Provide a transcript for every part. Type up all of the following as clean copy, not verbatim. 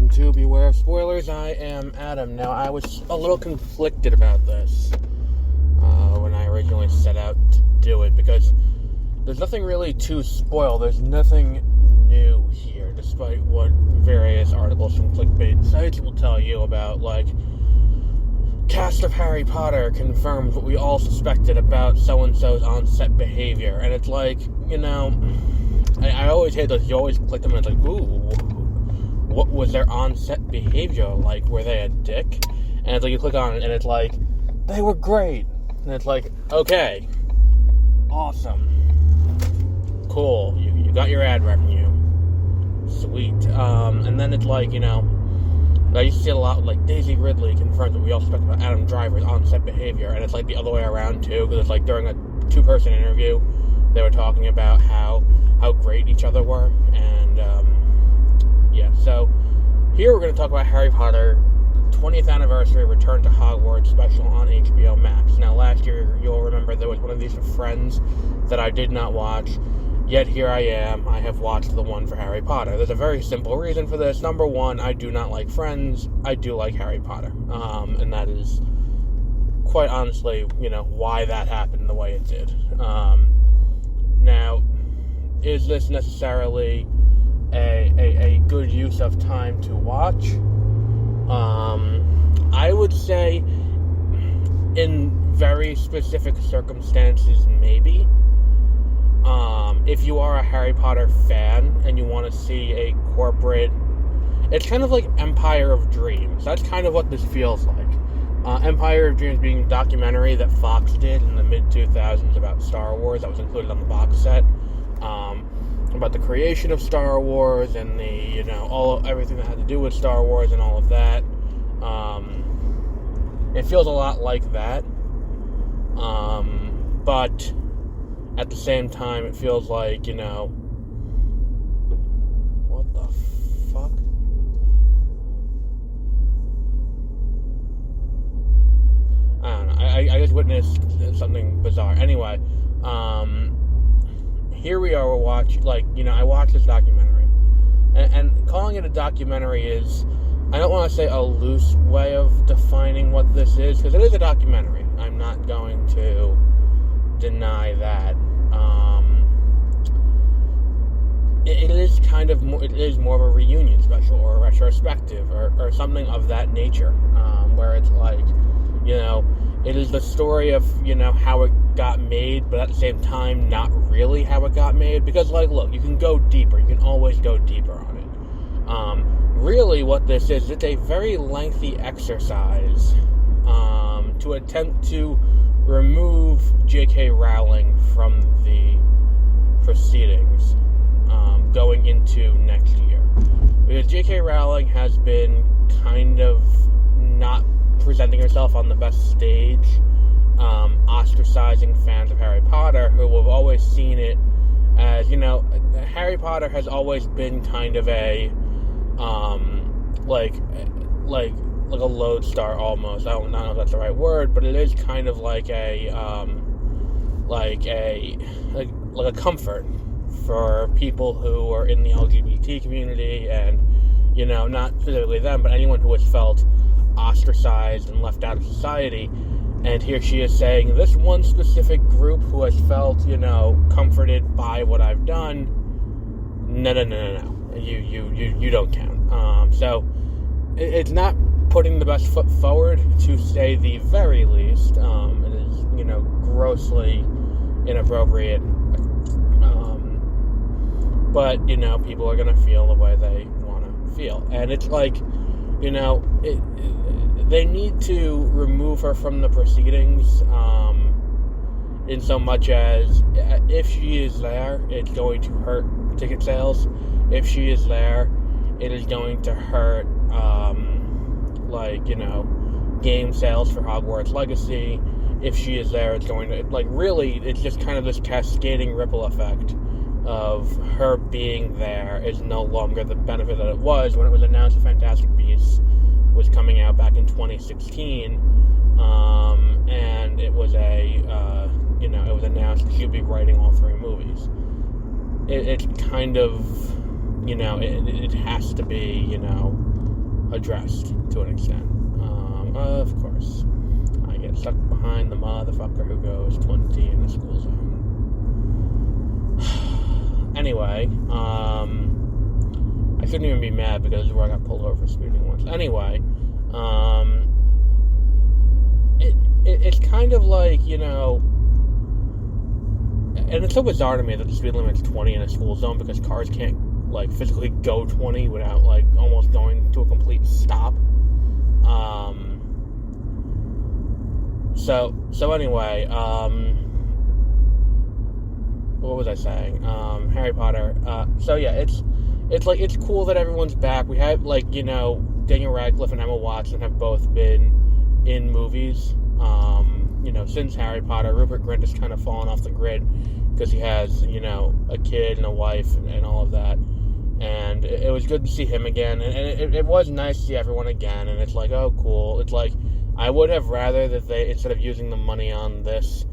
welcome to Beware of Spoilers. I am Adam. Now, I was a little conflicted about this when I originally set out to do it, because there's nothing really to spoil. There's nothing new here, despite what various articles from clickbait sites will tell you about, like, cast of Harry Potter confirms what we all suspected about so-and-so's on-set behavior. And it's like, you know, I always hate those. You always click them and it's like, ooh, what was their on-set behavior like? Were they a dick? And it's like, you click on it and it's like, they were great. And it's like, okay, awesome, cool, you got your ad revenue, sweet. And then it's like, you know, I used to see it a lot, like, Daisy Ridley confirms what we all suspect about Adam Driver's on-set behavior, and it's like the other way around too, because it's like during a two-person interview, they were talking about how great each other were, and yeah, so here we're going to talk about Harry Potter 20th anniversary return to Hogwarts special on HBOMax. Now, last year, you'll remember there was one of these Friends that I did not watch, yet here I am. I have watched the one for Harry Potter. There's a very simple reason for this. Number one, I do not like Friends. I do like Harry Potter. And that is, quite honestly, you know, why that happened the way it did. Now, is this necessarily a good use of time to watch? I would say in very specific circumstances, maybe. If you are a Harry Potter fan and you want to see a corporate... It's kind of like Empire of Dreams. That's kind of what this feels like. Empire of Dreams being a documentary that Fox did in the mid-2000s about Star Wars that was included on the box set. About the creation of Star Wars and the, you know, everything that had to do with Star Wars and all of that. It feels a lot like that. But at the same time, it feels like, you know, what the fuck? I don't know. I just witnessed something bizarre. Anyway, here we are, we're watching, like, you know, I watched this documentary. And calling it a documentary is, I don't want to say a loose way of defining what this is, because it is a documentary. I'm not going to deny that. It is kind of more, it is more of a reunion special or a retrospective or something of that nature, where it's like, you know, it is the story of, you know, how it got made, but at the same time, not really how it got made, because, like, look, you can go deeper, you can always go deeper on it. Really what this is, it's a very lengthy exercise, to attempt to remove J.K. Rowling from the proceedings, going into next year. Because J.K. Rowling has been kind of not presenting herself on the best stage, ostracizing fans of Harry Potter who have always seen it as, you know, Harry Potter has always been kind of a, like a lodestar almost. I don't know if that's the right word, but it is kind of like a comfort for people who are in the LGBT community, and, you know, not specifically them, but anyone who has felt ostracized and left out of society. And here she is saying, this one specific group who has felt, you know, comforted by what I've done, no, you don't count. So it's not putting the best foot forward, to say the very least. It is, you know, grossly inappropriate. But, you know, people are going to feel the way they want to feel. And it's like, you know, they need to remove her from the proceedings, in so much as, if she is there, it's going to hurt ticket sales. If she is there, it is going to hurt, like, you know, game sales for Hogwarts Legacy. If she is there, it's going to, like, really, it's just kind of this cascading ripple effect of her being there is no longer the benefit that it was when it was announced Fantastic Beasts was coming out back in 2016, and it was you know, it was announced she'd be writing all three movies. It's kind of, you know, it has to be, you know, addressed to an extent. Of course, I get stuck behind the motherfucker who goes 20 in the school zone. Anyway, I shouldn't even be mad because this is where I got pulled over for speeding once. Anyway, it's kind of like, you know, and it's so bizarre to me that the speed limit's 20 in a school zone because cars can't, like, physically go 20 without, like, almost going to a complete stop. So anyway, what was I saying? Harry Potter. So yeah, it's cool that everyone's back. We have, like, you know, Daniel Radcliffe and Emma Watson have both been in movies. You know, since Harry Potter, Rupert Grint has kind of fallen off the grid because he has, you know, a kid and a wife and all of that. And it was good to see him again. And it was nice to see everyone again. And it's like, oh, cool. It's like, I would have rather that they, instead of using the money on this...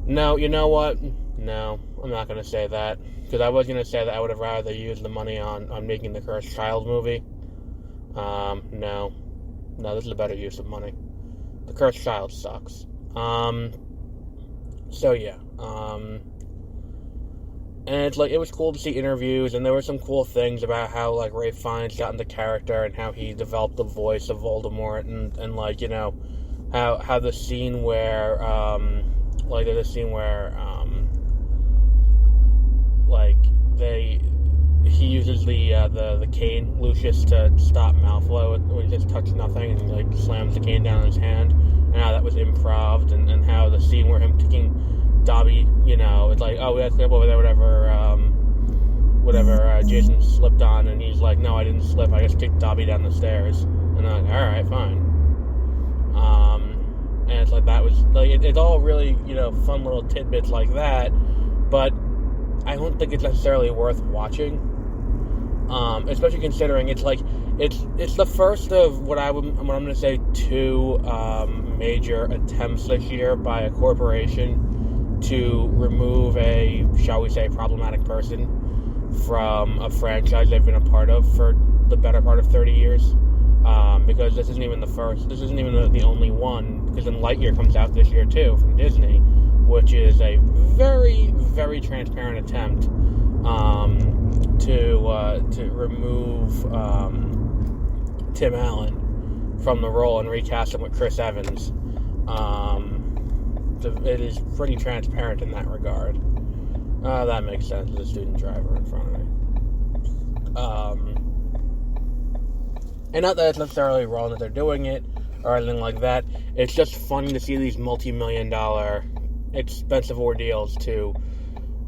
No, you know what? No, I'm not going to say that. Because I was going to say that I would have rather used the money on making the Cursed Child movie. No, this is a better use of money. The Cursed Child sucks. So yeah. And it's like, it was cool to see interviews, and there were some cool things about how, like, Ralph Fiennes got into character and how he developed the voice of Voldemort, and like, you know, how the scene where, like, there's a scene where, like, he uses the cane, Lucius, to stop Malfoy when he just touched nothing, and he, like, slams the cane down in his hand, and how that was improv, and how the scene where him kicking Dobby, you know, it's like, oh, we had to slip over there, whatever Jason slipped on, and he's like, no, I didn't slip, I just kicked Dobby down the stairs, and I'm like, alright, fine. And it's like, that was, like, it's all really, you know, fun little tidbits like that, but I don't think it's necessarily worth watching, especially considering it's like, it's the first of what I'm going to say 2 major attempts this year by a corporation to remove a, shall we say, problematic person from a franchise they've been a part of for the better part of 30 years. Because this isn't even the first, this isn't even the only one, because then Lightyear comes out this year too, from Disney, which is a very, very transparent attempt to remove Tim Allen from the role and recast him with Chris Evans. It is pretty transparent in that regard. That makes sense. There's a student driver in front of me. And not that it's necessarily wrong that they're doing it, or anything like that. It's just funny to see these multi-million-dollar expensive ordeals to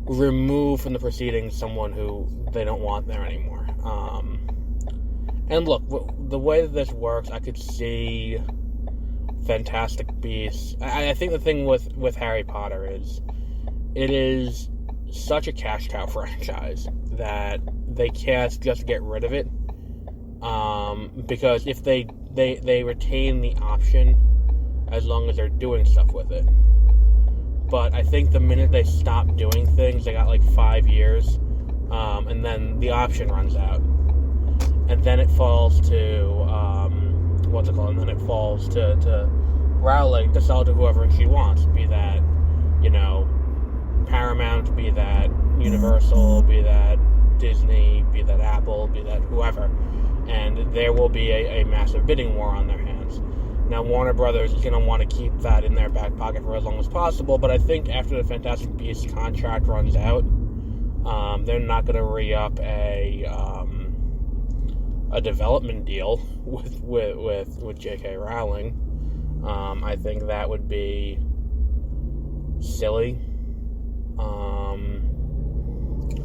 remove from the proceedings someone who they don't want there anymore. And look, the way that this works, I could see Fantastic Beasts. I think the thing with Harry Potter is, it is such a cash cow franchise that they can't just get rid of it. Because if they retain the option as long as they're doing stuff with it. But I think the minute they stop doing things, they got like 5 years, and then the option runs out. And then it falls to, And then it falls to Rowling to sell to whoever she wants. Be that, you know, Paramount, be that Universal, be that Disney, be that Apple, be that whoever. And there will be a massive bidding war on their hands. Now, Warner Brothers is going to want to keep that in their back pocket for as long as possible, but I think after the Fantastic Beasts contract runs out, they're not going to re-up a development deal with J.K. Rowling. I think that would be silly.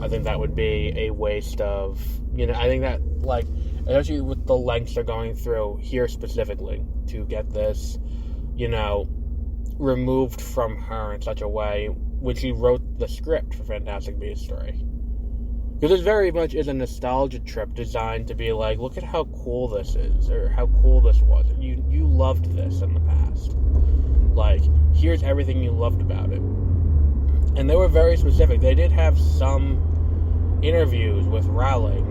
I think that would be a waste of, you know, I think that, like, especially with the lengths they're going through here specifically to get this, you know, removed from her in such a way when she wrote the script for Fantastic Beasts 3. Because it very much is a nostalgia trip designed to be like, look at how cool this is, or how cool this was. You loved this in the past. Like, here's everything you loved about it. And they were very specific. They did have some interviews with Rowling,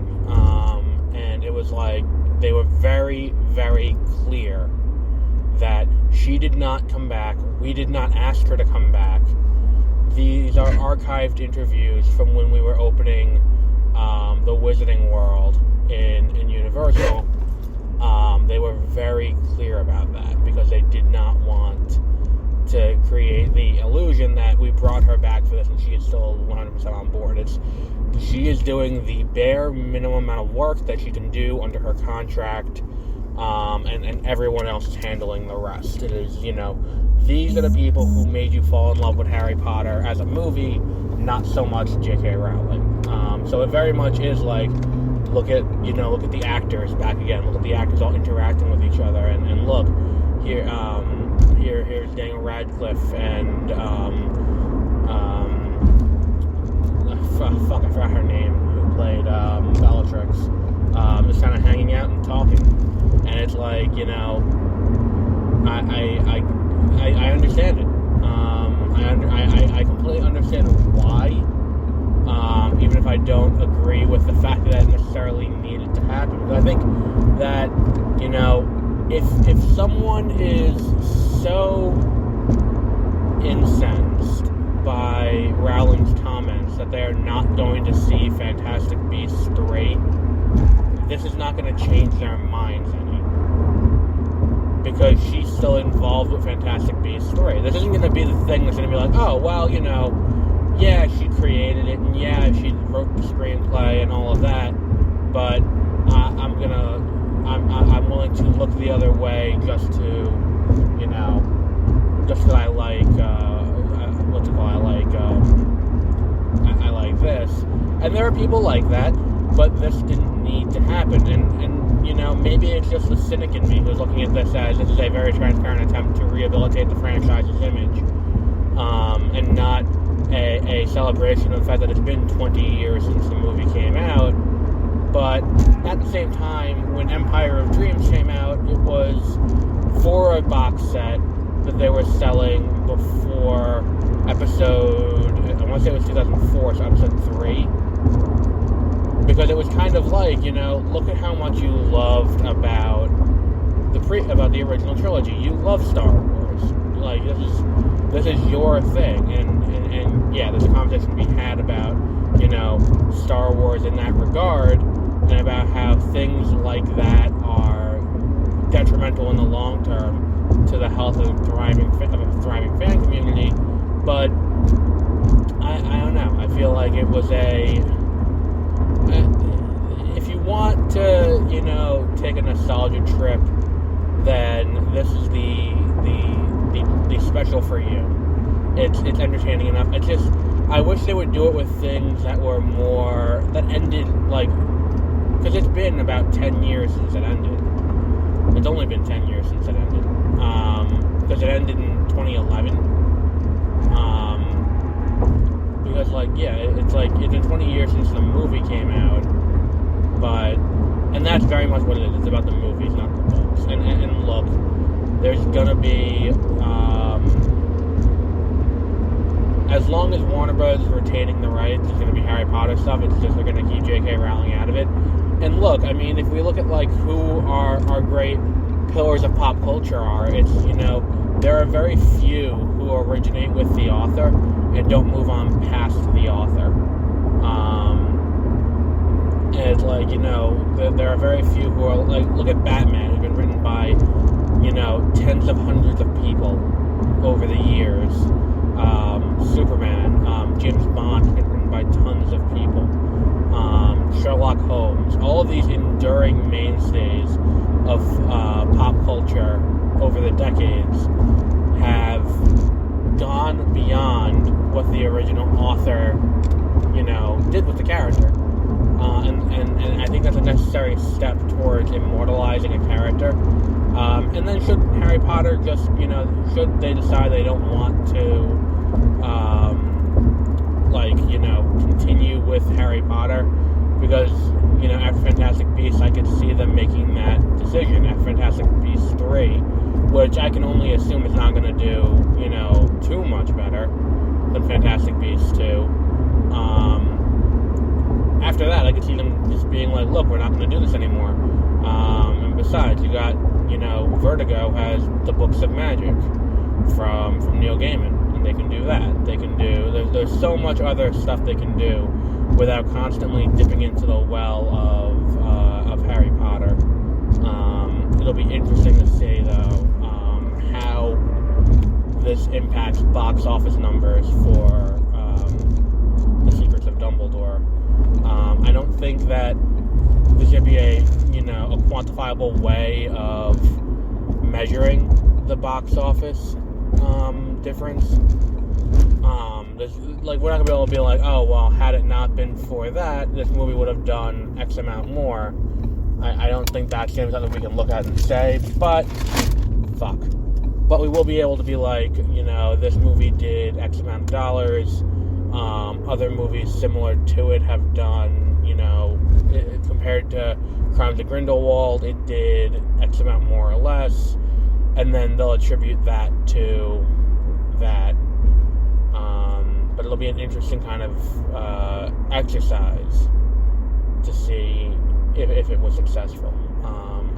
and it was like they were very, very clear that she did not come back. We did not ask her to come back. These are archived interviews from when we were opening the Wizarding World in Universal. They were very clear about that because they did not want to create the illusion that we brought her back for this and she is still 100% on board. She is doing the bare minimum amount of work that she can do under her contract, and everyone else is handling the rest. It is, these are the people who made you fall in love with Harry Potter as a movie, not so much J.K. Rowling. So it very much is like, look at the actors back again. Look at the actors all interacting with each other, and look, here's Daniel Radcliffe and, I forgot her name, who played Bellatrix, just kind of hanging out and talking. And it's like, I understand it. I completely understand why, even if I don't agree with the fact that it necessarily needed to happen. But I think that, if someone is so incensed by Rowling's comments that they are not going to see Fantastic Beasts 3, this is not going to change their minds any. Because she's still involved with Fantastic Beasts 3. This isn't going to be the thing that's going to be like, oh, well, yeah, she created it, and yeah, she wrote the screenplay and all of that, but I'm willing to look the other way just to, just because I like, I like this. And there are people like that, but this didn't need to happen, and maybe it's just the cynic in me who's looking at this as this is a very transparent attempt to rehabilitate the franchise's image, and not a celebration of the fact that it's been 20 years since the movie came out. But at the same time, when Empire of Dreams came out, it was for a box set that they were selling before episode, I want to say it was 2004, so episode 3. Because it was kind of like, look at how much you loved about the original trilogy. You love Star Wars. Like, this is your thing. And yeah, there's a conversation to be had about, Star Wars in that regard, and about how things like that are detrimental in the long term to the health of a thriving fan community. But I don't know. I feel like it was if you want to, take a nostalgia trip, then this is the special for you. It's entertaining enough. It's just, I wish they would do it with things that were more, that ended, because it's been about 10 years since it ended. It's only been 10 years since it ended. Because it ended in 2011. Because, it's been 20 years since the movie came out, and that's very much what it is. It's about the movies, not the books. And look, there's gonna be, as long as Warner Bros. Is retaining the rights, there's gonna be Harry Potter stuff. It's just they're gonna keep J.K. Rowling out of it. And look, if we look at, who our great pillars of pop culture are, it's, there are very few who originate with the author and don't move on past the author. And it's there are very few who are, look at Batman, who's been written by, tens of hundreds of people over the years. Superman, James Bond, has been written by tons of people. Sherlock Holmes, all of these enduring mainstays of pop culture over the decades have gone beyond what the original author, did with the character. And I think that's a necessary step towards immortalizing a character. And then should Harry Potter just, should they decide they don't want to, continue with Harry Potter? Because, after Fantastic Beasts, I could see them making that decision. After Fantastic Beasts 3, which I can only assume is not going to do, too much better than Fantastic Beasts 2. after that, I could see them just being like, look, we're not going to do this anymore. And besides, you got, Vertigo has the Books of Magic from Neil Gaiman, and they can do that. They can do, there's so much other stuff they can do without constantly dipping into the well of Harry Potter. It'll be interesting to see, though, how this impacts box office numbers for The Secrets of Dumbledore. I don't think that there's going to be a quantifiable way of measuring the box office difference. We're not going to be able to be like, oh, well, had it not been for that, this movie would have done X amount more. I don't think that's going to be something we can look at and say, but fuck. But we will be able to be like, this movie did X amount of dollars. Other movies similar to it have done, compared to Crimes of Grindelwald, it did X amount more or less. And then they'll attribute that to that. But it'll be an interesting kind of exercise to see if it was successful.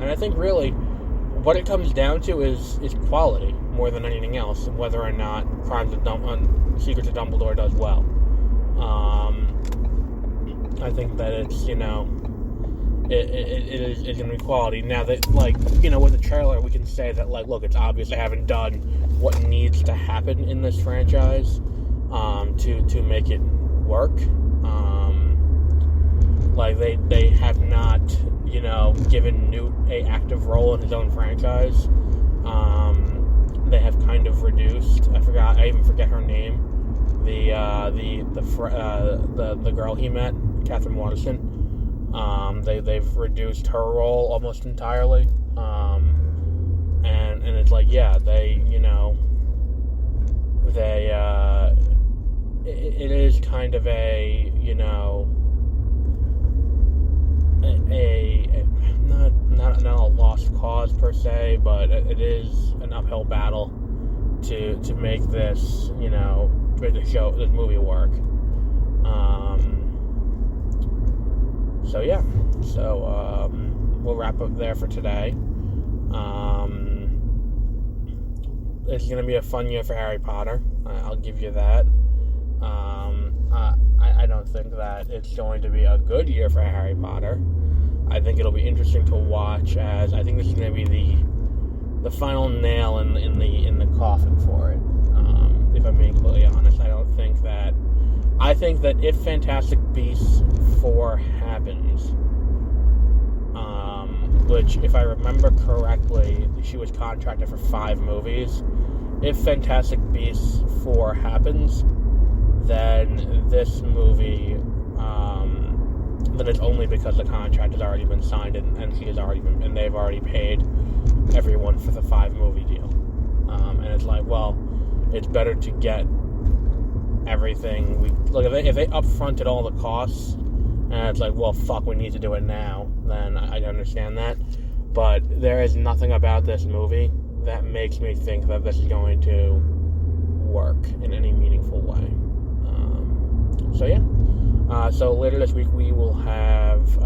And I think really what it comes down to is quality more than anything else, and whether or not Secrets of Dumbledore does well. I think that it's, it's going to be quality. Now that, with the trailer, we can say that, look, it's obvious they haven't done what needs to happen in this franchise to make it work. They have not, given Newt an active role in his own franchise. They have kind of reduced. I even forget her name. The girl he met, Catherine Waterston. They've reduced her role almost entirely. And it's like, yeah, it is kind of a not a lost cause per se, but it is an uphill battle to make this, this movie work. We'll wrap up there for today. It's going to be a fun year for Harry Potter. I'll give you that. I don't think that it's going to be a good year for Harry Potter. I think it'll be interesting to watch, as I think this is going to be the final nail in the coffin for it. If I'm being completely honest, I think that if Fantastic Beasts 4 happens, which, if I remember correctly, she was contracted for 5 movies. If Fantastic Beasts 4 happens, then this movie, then it's only because the contract has already been signed and they've already paid everyone for the 5-movie deal. And it's like, well, it's better to get everything. If they upfronted all the costs, and it's like, well, fuck, we need to do it now, then I understand that. But there is nothing about this movie that makes me think that this is going to work in any meaningful way. So later this week we will have,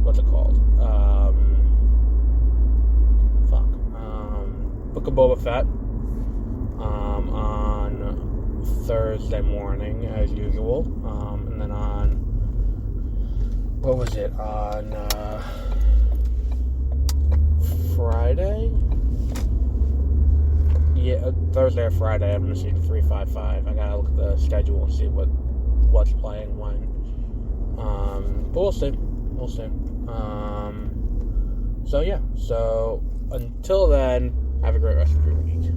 what's it called? Book of Boba Fett on Thursday morning, as usual. And then on, on Friday? Yeah, Thursday or Friday, I'm going to see 355. I gotta look at the schedule and see what's playing when. But we'll see. So until then, have a great rest of your week.